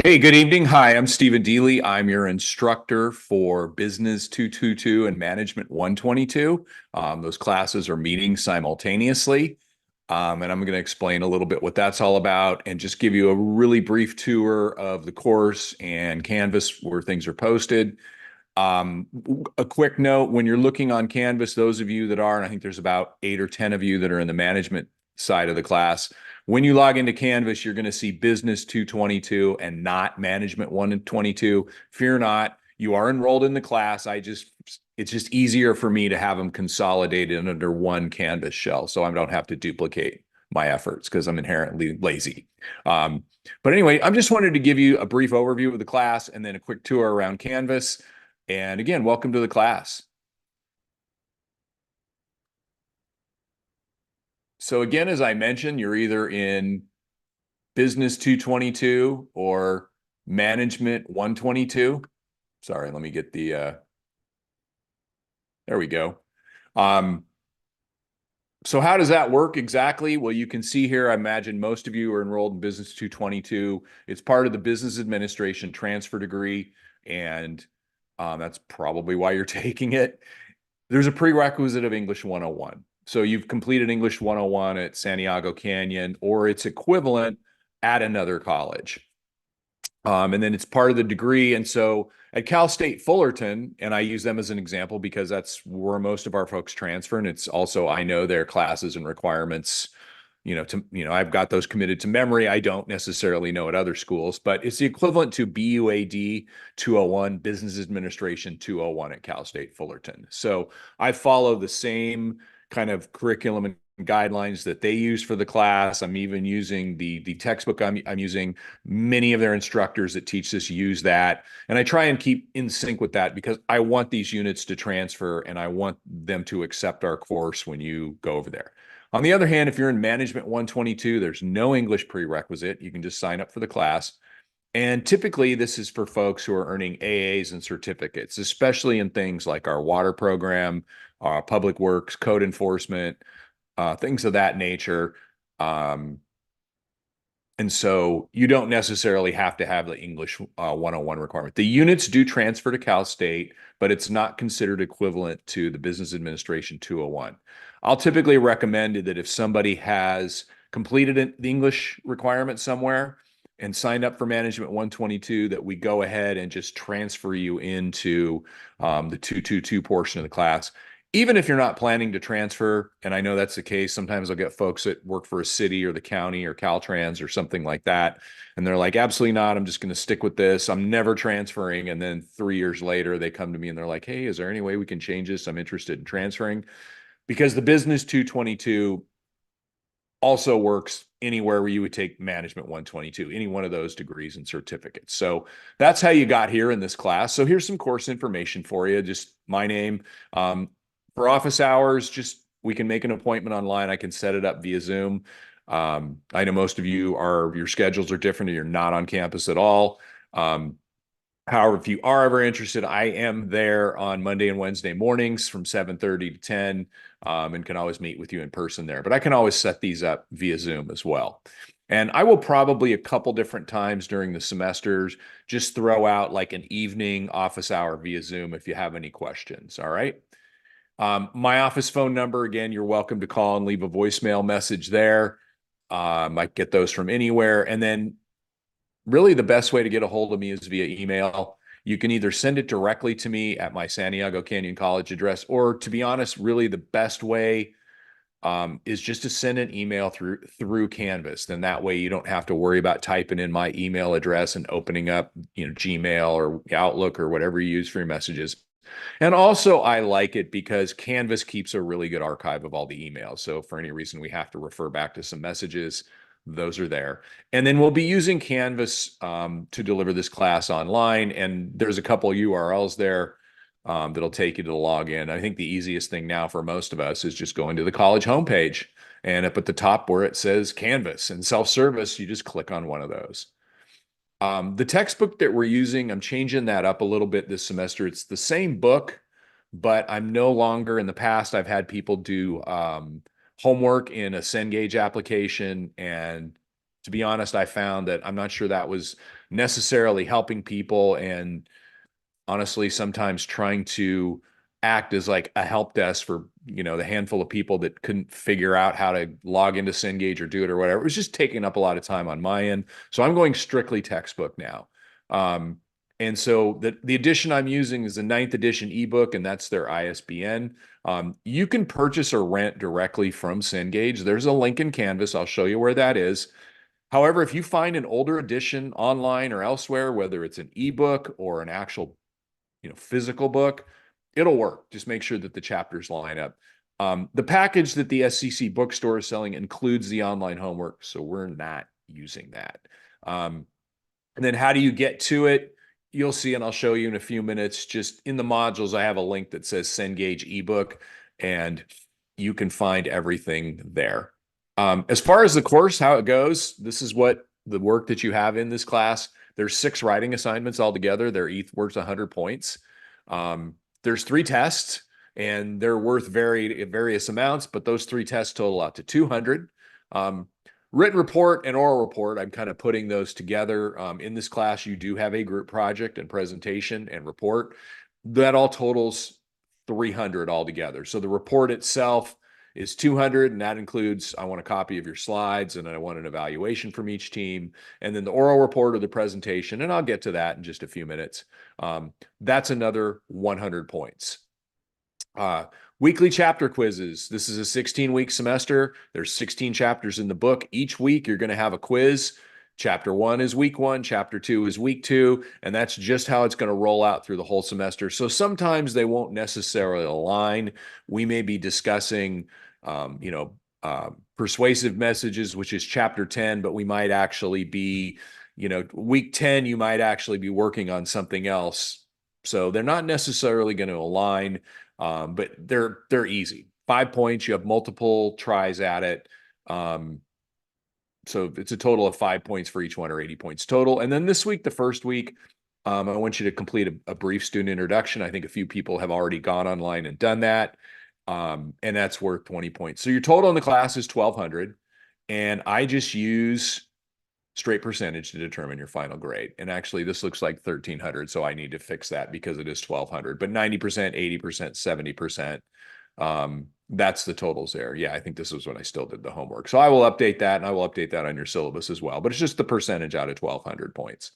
Hey, good evening. Hi, I'm Stephen Deely. I'm your instructor for Business 222 and Management 122. Those classes are meeting simultaneously. And I'm going to explain a little bit what that's all about and just give you a really brief tour of the course and Canvas where things are posted. Um, a quick note, when you're looking on Canvas, those of you that are, and I think there's about 8 or 10 of you that are in the management side of the class, when you log into Canvas, you're going to see Business 222 and not Management 122. Fear not, you are enrolled in the class. It's just easier for me to have them consolidated under one Canvas shell, so I don't have to duplicate my efforts because I'm inherently lazy. Um, but anyway, I just wanted to give you a brief overview of the class and then a quick tour around Canvas. And again, welcome to the class. So again, as I mentioned, you're either in Business 222 or Management 122. Sorry, let me get there we go. Um, so how does that work exactly? Well, you can see here, I imagine most of you are enrolled in Business 222. It's part of the Business Administration transfer degree, and that's probably why you're taking it. There's a prerequisite of English 101. So you've completed English 101 at Santiago Canyon or its equivalent at another college. And then it's part of the degree. And so at Cal State Fullerton, and I use them as an example because that's where most of our folks transfer. And it's also, I know their classes and requirements, I've got those committed to memory. I don't necessarily know at other schools, but it's the equivalent to BUAD 201, Business Administration 201 at Cal State Fullerton. So I follow the same kind of curriculum and guidelines that they use for the class. I'm even using the textbook I'm using. Many of their instructors that teach this use that. And I try and keep in sync with that because I want these units to transfer and I want them to accept our course when you go over there. On the other hand, if you're in Management 122, there's no English prerequisite. You can just sign up for the class. And typically, this is for folks who are earning AAs and certificates, especially in things like our water program, public works, code enforcement, things of that nature. Um, and so you don't necessarily have to have the English 101 requirement. The units do transfer to Cal State, but it's not considered equivalent to the Business Administration 201. I'll typically recommend that if somebody has completed the English requirement somewhere and signed up for Management 122, that we go ahead and just transfer you into the 222 portion of the class. Even if you're not planning to transfer, and I know that's the case, sometimes I'll get folks that work for a city or the county or Caltrans or something like that. And they're like, absolutely not. I'm just going to stick with this. I'm never transferring. And then 3 years later, they come to me and they're like, hey, is there any way we can change this? I'm interested in transferring. Because the Business 222 also works anywhere where you would take Management 122, any one of those degrees and certificates. So that's how you got here in this class. So here's some course information for you. Just my name. For office hours, just we can make an appointment online. I can set it up via Zoom. I know most of you your schedules are different or you're not on campus at all. However, if you are ever interested, I am there on Monday and Wednesday mornings from 7:30 to 10, and can always meet with you in person there. But I can always set these up via Zoom as well. And I will probably a couple different times during the semesters just throw out like an evening office hour via Zoom if you have any questions. All right. My office phone number, again, you're welcome to call and leave a voicemail message there. I get those from anywhere. And then really the best way to get a hold of me is via email. You can either send it directly to me at my Santiago Canyon College address, or to be honest, really the best way is just to send an email through Canvas. Then that way you don't have to worry about typing in my email address and opening up, Gmail or Outlook or whatever you use for your messages. And also, I like it because Canvas keeps a really good archive of all the emails. So if for any reason we have to refer back to some messages, those are there. And then we'll be using Canvas to deliver this class online. And there's a couple URLs there that'll take you to the login. I think the easiest thing now for most of us is just going to the college homepage. And up at the top where it says Canvas and self-service, you just click on one of those. The textbook that we're using, I'm changing that up a little bit this semester. It's the same book, but I'm no longer, in the past, I've had people do homework in a Cengage application, and to be honest, I found that I'm not sure that was necessarily helping people. And honestly, sometimes trying to act as like a help desk for, the handful of people that couldn't figure out how to log into Cengage or do it or whatever. It was just taking up a lot of time on my end. So I'm going strictly textbook now. Um, and so the edition I'm using is the 9th edition ebook, and that's their ISBN. You can purchase or rent directly from Cengage. There's a link in Canvas. I'll show you where that is. However, if you find an older edition online or elsewhere, whether it's an ebook or an actual, physical book, it'll work. Just make sure that the chapters line up. The package that the SCC bookstore is selling includes the online homework, so we're not using that. And then how do you get to it? You'll see, and I'll show you in a few minutes. Just in the modules, I have a link that says Cengage ebook, and you can find everything there. As far as the course, how it goes, this is what the work that you have in this class. There's 6 writing assignments altogether. They're each worth 100 points. There's 3 tests, and they're worth various amounts, but those 3 tests total out to 200. Written report and oral report, I'm kind of putting those together. In this class, you do have a group project and presentation and report. That all totals 300 altogether. So the report itself is 200, and that includes, I want a copy of your slides, and I want an evaluation from each team, and then the oral report or the presentation, and I'll get to that in just a few minutes. That's another 100 points. Weekly chapter quizzes. This is a 16-week semester. There's 16 chapters in the book. Each week, you're going to have a quiz. Chapter 1 is week 1, chapter 2 is week 2, and that's just how it's going to roll out through the whole semester. So sometimes they won't necessarily align. We may be discussing, persuasive messages, which is chapter 10, but we might actually be, week 10, you might actually be working on something else. So they're not necessarily going to align, but they're easy. 5 points. You have multiple tries at it. So it's a total of 5 points for each one, or 80 points total. And then this week, the first week, I want you to complete a brief student introduction. I think a few people have already gone online and done that. And that's worth 20 points. So your total in the class is 1,200. And I just use straight percentage to determine your final grade. And actually, this looks like 1,300. So I need to fix that because it is 1,200. But 90%, 80%, 70%. That's the totals there. Yeah, I think this is when I still did the homework. So I will update that, and I will update that on your syllabus as well. But it's just the percentage out of 1,200 points.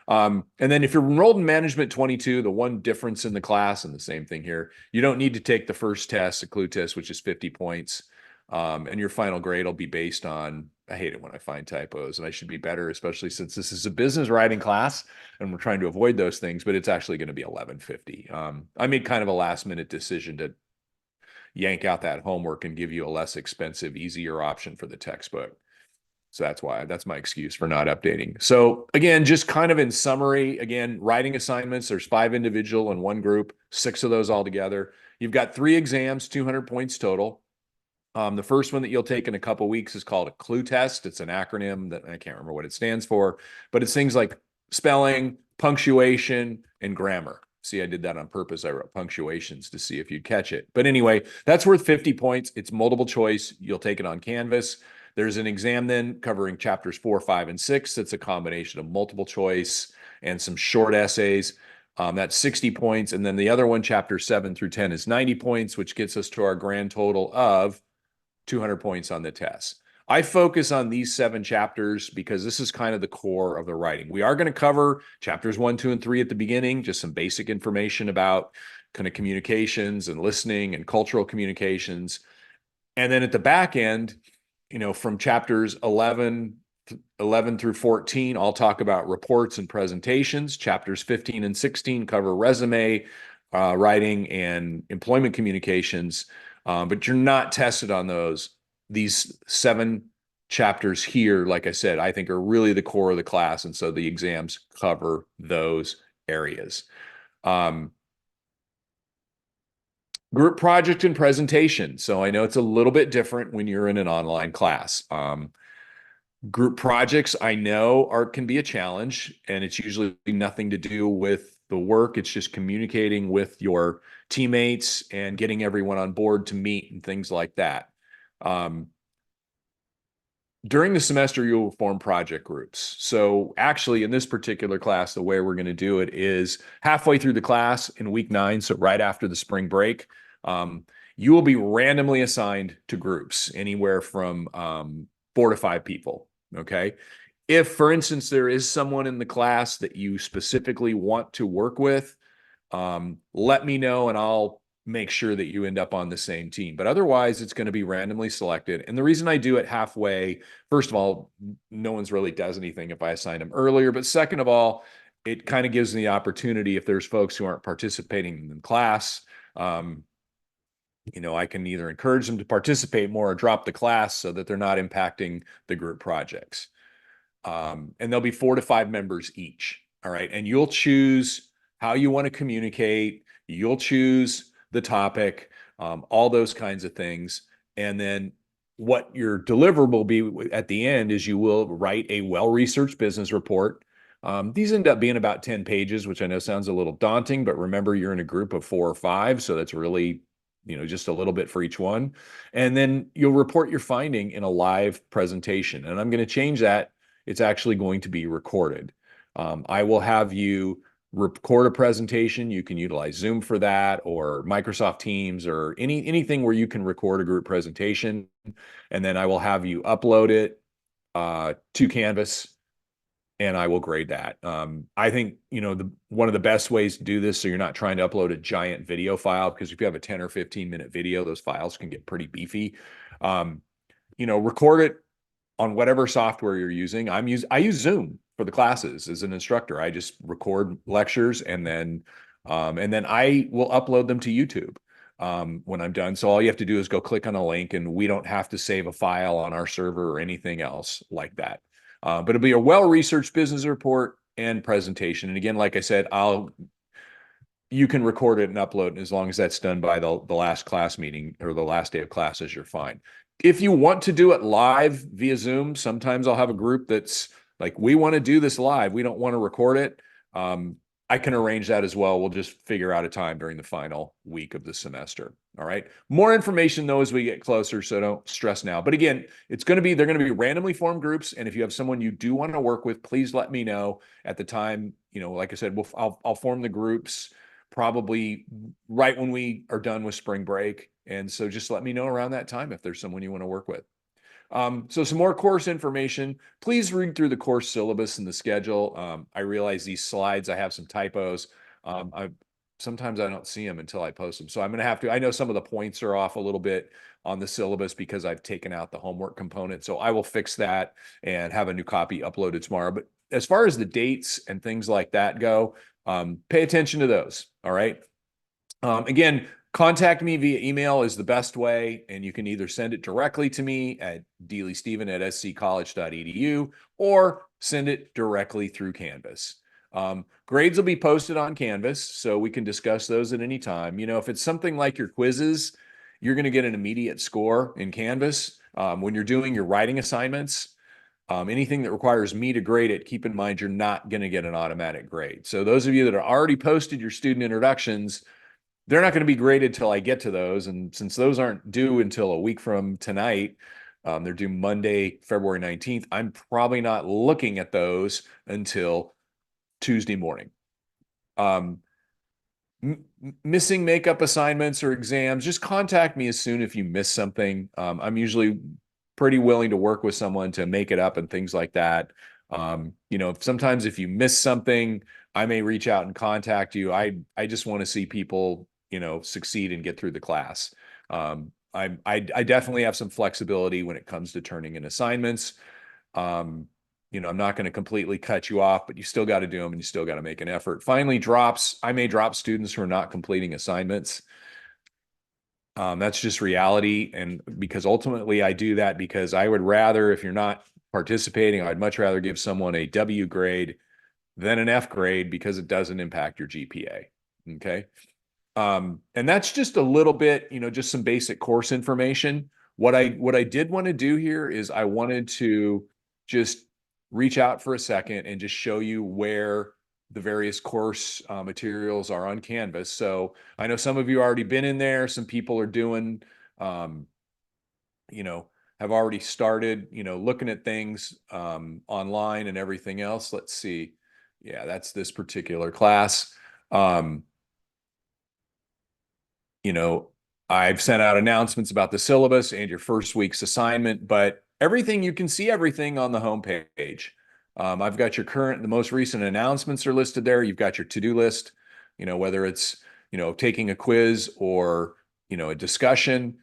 And then if you're enrolled in Management 22, the one difference in the class, and the same thing here, you don't need to take the first test, the clue test, which is 50 points. And your final grade will be based on, I hate it when I find typos, and I should be better, especially since this is a business writing class and we're trying to avoid those things, but it's actually going to be 1150. I made kind of a last minute decision to yank out that homework and give you a less expensive, easier option for the textbook. So that's my excuse for not updating. So again, just kind of in summary, again, writing assignments, there's 5 individual and 1 group, 6 of those all together. You've got 3 exams, 200 points total. The first one that you'll take in a couple weeks is called a clue test. It's an acronym that I can't remember what it stands for, but it's things like spelling, punctuation, and grammar. See, I did that on purpose. I wrote punctuations to see if you'd catch it. But anyway, that's worth 50 points. It's multiple choice. You'll take it on Canvas. There's an exam then covering chapters 4, 5, and 6. That's a combination of multiple choice and some short essays. That's 60 points. And then the other one, chapter 7 through 10, is 90 points, which gets us to our grand total of 200 points on the test. I focus on these 7 chapters because this is kind of the core of the writing. We are going to cover chapters 1, 2, and 3 at the beginning, just some basic information about kind of communications and listening and cultural communications. And then at the back end, from chapters 11 through 14, I'll talk about reports and presentations. Chapters 15 and 16 cover resume writing and employment communications. But you're not tested on those. These 7 chapters here, like I said, I think are really the core of the class. And so the exams cover those areas. Group project and presentation. So I know it's a little bit different when you're in an online class. Group projects, I know, can be a challenge, and it's usually nothing to do with the work. It's just communicating with your teammates and getting everyone on board to meet and things like that. During the semester, you'll form project groups. So actually, in this particular class, the way we're going to do it is halfway through the class in week 9, so right after the spring break, you will be randomly assigned to groups, anywhere from 4 to 5 people. Okay. If, for instance, there is someone in the class that you specifically want to work with, let me know and I'll make sure that you end up on the same team. But otherwise, it's going to be randomly selected. And the reason I do it halfway, first of all, no one's really does anything if I assign them earlier. But second of all, it kind of gives me the opportunity, if there's folks who aren't participating in class, I can either encourage them to participate more or drop the class so that they're not impacting the group projects. And there'll be 4 to 5 members each. All right. And you'll choose how you want to communicate. You'll choose the topic, all those kinds of things. And then what your deliverable will be at the end is you will write a well-researched business report. These end up being about 10 pages, which I know sounds a little daunting, but remember, you're in a group of 4 or 5. So that's really, just a little bit for each one. And then you'll report your finding in a live presentation. And I'm going to change that. It's actually going to be recorded. I will have you record a presentation. You can utilize Zoom for that, or Microsoft Teams, or anything where you can record a group presentation. And then I will have you upload it to Canvas, and I will grade that. I think, one of the best ways to do this, so you're not trying to upload a giant video file, because if you have a 10 or 15-minute video, those files can get pretty beefy. Record it on whatever software you're using. I use Zoom for the classes as an instructor. I just record lectures, and then I will upload them to YouTube when I'm done. So all you have to do is go click on a link, and we don't have to save a file on our server or anything else like that. But it'll be a well-researched business report and presentation. And again, like I said, you can record it and upload it, as long as that's done by the last class meeting or the last day of classes, you're fine. If you want to do it live via Zoom, sometimes I'll have a group that's like, we want to do this live, we don't want to record it. I can arrange that as well. We'll just figure out a time during the final week of the semester. All right. More information though as we get closer, so don't stress now. But again, they're going to be randomly formed groups. And if you have someone you do want to work with, please let me know at the time. Like I said, I'll form the groups probably right when we are done with spring break. And so just let me know around that time if there's someone you want to work with. So some more course information. Please read through the course syllabus and the schedule. I realize these slides, I have some typos. Sometimes I don't see them until I post them. So I'm going to have to, I know some of the points are off a little bit on the syllabus because I've taken out the homework component. So I will fix that and have a new copy uploaded tomorrow. But as far as the dates and things like that go, pay attention to those. All right. Again, contact me via email is the best way, and you can either send it directly to me at dealeysteven@sccollege.edu or send it directly through Canvas. Grades will be posted on Canvas, so we can discuss those at any time. If it's something like your quizzes, you're going to get an immediate score in Canvas. When you're doing your writing assignments, anything that requires me to grade it, keep in mind you're not going to get an automatic grade. So those of you that are already posted your student introductions, they're not going to be graded till I get to those. And since those aren't due until a week from tonight, they're due Monday, February 19th. I'm probably not looking at those until Tuesday morning. Missing makeup assignments or exams, just contact me as soon if you miss something. I'm usually pretty willing to work with someone to make it up and things like that. Sometimes if you miss something, I may reach out and contact you. I just want to see people, succeed and get through the class. I definitely have some flexibility when it comes to turning in assignments. I'm not going to completely cut you off, but you still got to do them and you still got to make an effort. Finally, drops. I may drop students who are not completing assignments. That's just reality. And because ultimately I do that because I would rather, if you're not participating, I'd much rather give someone a W grade than an F grade because it doesn't impact your GPA. Okay. And that's just a little bit, just some basic course information. What I did want to do here is I wanted to just reach out for a second and just show you where the various course materials are on Canvas. So I know some of you already been in there. Some people are doing, have already started, looking at things online and everything else. Let's see. Yeah, that's this particular class. Um, you know, I've sent out announcements about the syllabus and your first week's assignment, but everything, you can see everything on the homepage. I've got your the most recent announcements are listed there. You've got your to-do list, whether it's, taking a quiz or, a discussion.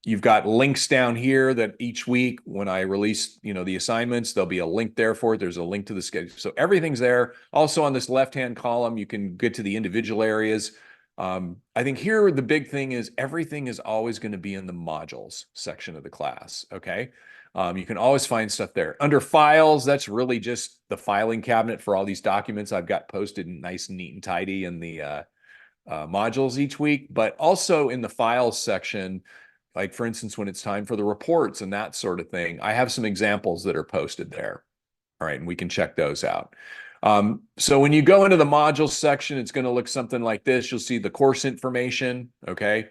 You've got links down here that each week when I release, the assignments, there'll be a link there for it. There's a link to the schedule. So everything's there. Also on this left-hand column, you can get to the individual areas. I think here the big thing is everything is always going to be in the modules section of the class. Okay. You can always find stuff there. Under files, that's really just the filing cabinet for all these documents I've got posted nice, neat, and tidy in the modules each week, but also in the files section, like for instance, when it's time for the reports and that sort of thing, I have some examples that are posted there. All right, and we can check those out. So when you go into the modules section, it's going to look something like this. You'll see the course information, okay,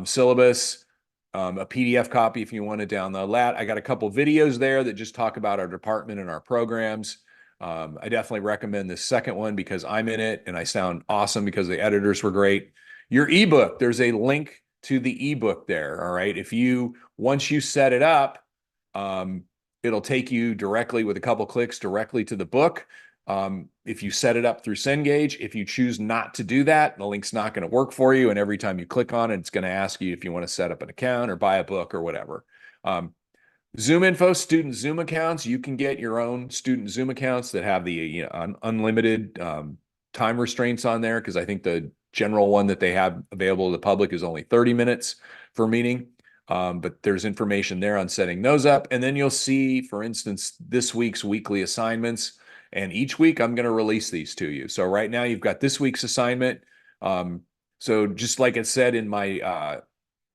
syllabus, a PDF copy if you want to download that. I got a couple videos there that just talk about our department and our programs. I definitely recommend this second one because I'm in it and I sound awesome because the editors were great. Your ebook, there's a link to the ebook there. All right. Once you set it up, it'll take you directly with a couple clicks directly to the book. If you set it up through Cengage, if you choose not to do that, the link's not going to work for you. And every time you click on it, it's going to ask you if you want to set up an account or buy a book or whatever. ZoomInfo student Zoom accounts, you can get your own student Zoom accounts that have the unlimited time restraints on there, because I think the general one that they have available to the public is only 30 minutes for meeting. But there's information there on setting those up. And then you'll see, for instance, this week's weekly assignments. And each week I'm going to release these to you. So right now you've got this week's assignment. So just like it said in my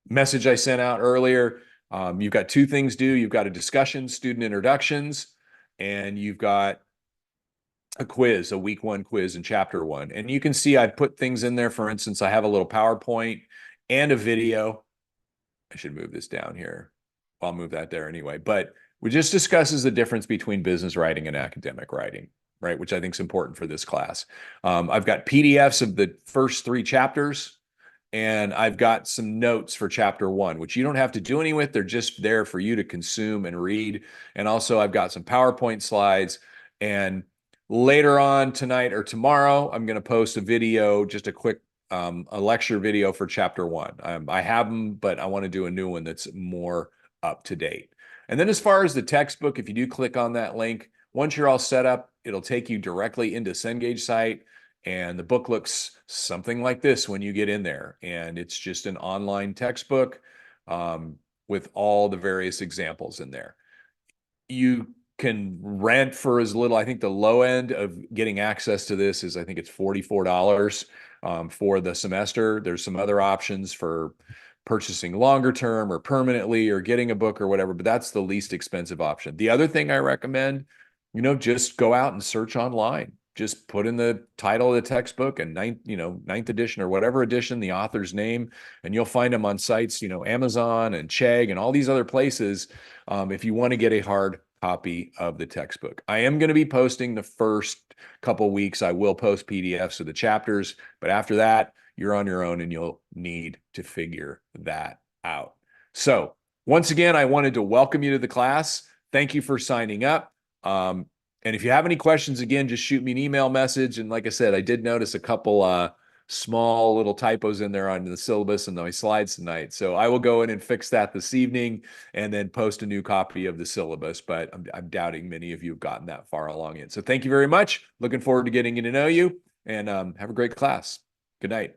message I sent out earlier, you've got two things due. You've got a discussion, student introductions, and you've got a quiz, a week one quiz in chapter one. And you can see I've put things in there. For instance, I have a little PowerPoint and a video. I should move this down here. I'll move that there anyway. But we just discusses the difference between business writing and academic writing, right? Which I think is important for this class. I've got PDFs of the first 3 chapters, and I've got some notes for chapter 1, which you don't have to do any with. They're just there for you to consume and read. And also I've got some PowerPoint slides. And later on tonight or tomorrow, I'm going to post a video, just a quick a lecture video for chapter 1. I have them, but I want to do a new one that's more up to date. And then as far as the textbook, if you do click on that link, once you're all set up, it'll take you directly into Cengage site. And the book looks something like this when you get in there. And it's just an online textbook with all the various examples in there. You can rent for as little, I think the low end of getting access to this is, I think it's $44 for the semester. There's some other options for purchasing longer term or permanently or getting a book or whatever, but that's the least expensive option. The other thing I recommend, just go out and search online. Just put in the title of the textbook and ninth edition or whatever edition, the author's name, and you'll find them on sites, Amazon and Chegg and all these other places. If you want to get a hard copy of the textbook, I am going to be posting the first couple weeks. I will post PDFs of the chapters, but after that, you're on your own and you'll need to figure that out. So once again, I wanted to welcome you to the class. Thank you for signing up. And if you have any questions, again, just shoot me an email message. And like I said, I did notice a couple small little typos in there on the syllabus and my slides tonight. So I will go in and fix that this evening and then post a new copy of the syllabus. But I'm doubting many of you have gotten that far along yet. So thank you very much. Looking forward to getting to know you, and have a great class. Good night.